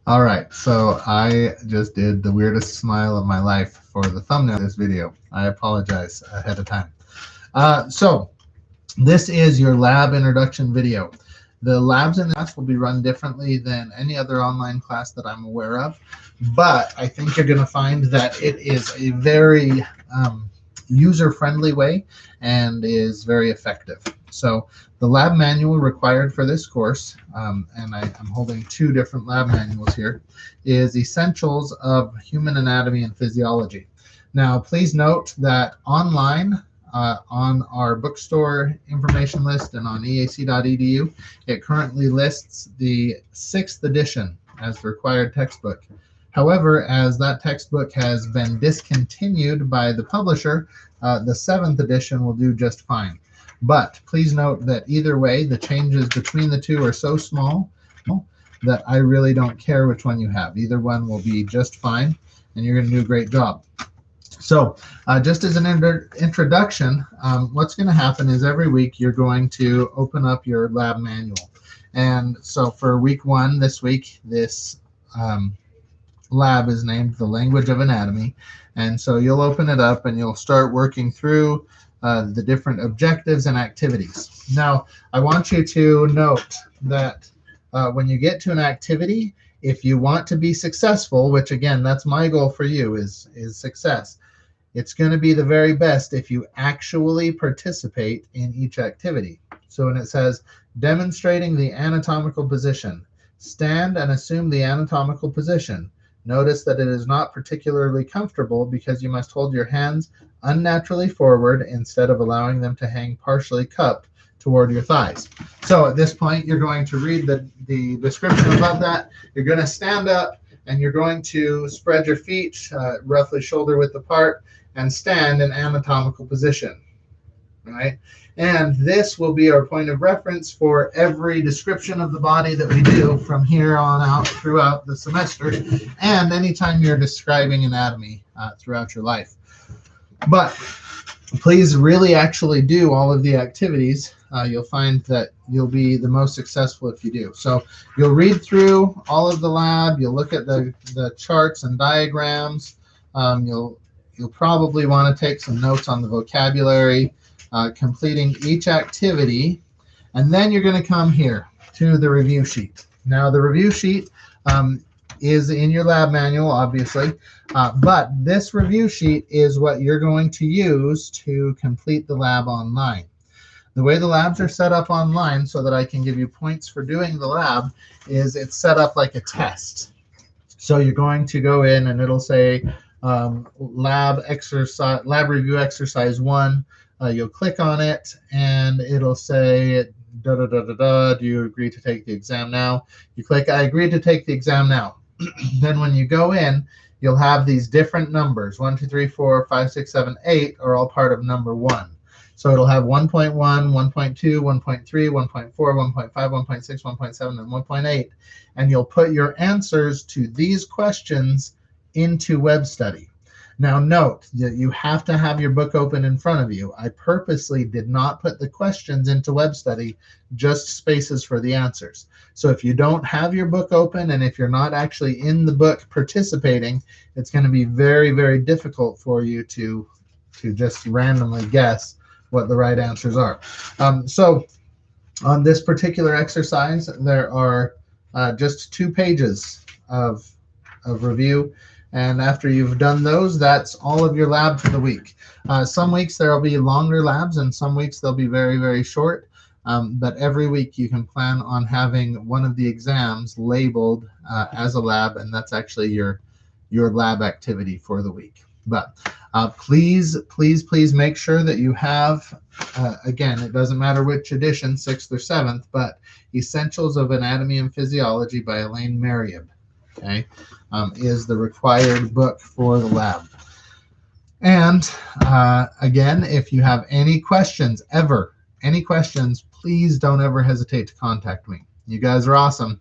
All right, so I just did the weirdest smile of my life for the thumbnail of this video. I apologize ahead of time. So this is your lab introduction video. The labs in this class will be run differently than any other online class that I'm aware of, but I think you're going to find that it is a very user-friendly way and is very effective. So the lab manual required for this course, and I'm holding two different lab manuals here, is Essentials of Human Anatomy and Physiology. Now, please note that online, on our bookstore information list and on eac.edu, it currently lists the 6th edition as the required textbook. However, as that textbook has been discontinued by the publisher, the 7th edition will do just fine. But please note that either way, the changes between the two are so small that I really don't care which one you have. Either one will be just fine, and you're going to do a great job. So just as an introduction, what's going to happen is every week you're going to open up your lab manual. And so for week 1 this week, this lab is named The Language of Anatomy. And so you'll open it up and you'll start working through the different objectives and activities. Now, I want you to note that when you get to an activity, if you want to be successful, which again, that's my goal for you, is success, it's going to be the very best if you actually participate in each activity. So when it says demonstrating the anatomical position, stand and assume the anatomical position. Notice that it is not particularly comfortable because you must hold your hands unnaturally forward instead of allowing them to hang partially cupped toward your thighs. So at this point, you're going to read the description above that. You're going to stand up and you're going to spread your feet roughly shoulder width apart and stand in anatomical position. Right? And this will be our point of reference for every description of the body that we do from here on out throughout the semester, and anytime you're describing anatomy throughout your life. But please really actually do all of the activities. You'll find that you'll be the most successful if you do. So you'll read through all of the lab. You'll look at the charts and diagrams. You'll probably want to take some notes on the vocabulary, completing each activity, and then you're going to come here to the review sheet. Now, the review sheet is in your lab manual, obviously, but this review sheet is what you're going to use to complete the lab online. The way the labs are set up online so that I can give you points for doing the lab is it's set up like a test. So you're going to go in and it'll say lab review exercise 1. You'll click on it and it'll say do you agree to take the exam now? You click I agree to take the exam now. Then when you go in, you'll have these different numbers. 1, 2, 3, 4, 5, 6, 7, 8 are all part of number 1. So it'll have 1.1, 1.2, 1.3, 1.4, 1.5, 1.6, 1.7, and 1.8. And you'll put your answers to these questions into WebStudy. Now note that you have to have your book open in front of you. I purposely did not put the questions into WebStudy, just spaces for the answers. So if you don't have your book open and if you're not actually in the book participating, it's going to be very, very difficult for you to just randomly guess what the right answers are. So on this particular exercise, there are just 2 pages of review. And after you've done those, that's all of your lab for the week. Some weeks there will be longer labs, and some weeks they'll be very, very short. But every week you can plan on having one of the exams labeled as a lab, and that's actually your lab activity for the week. But please, please, please make sure that you have, again, it doesn't matter which edition, 6th or 7th, but Essentials of Anatomy and Physiology by Elaine Marieb. Okay, is the required book for the lab. And again, if you have any questions, please don't ever hesitate to contact me. You guys are awesome.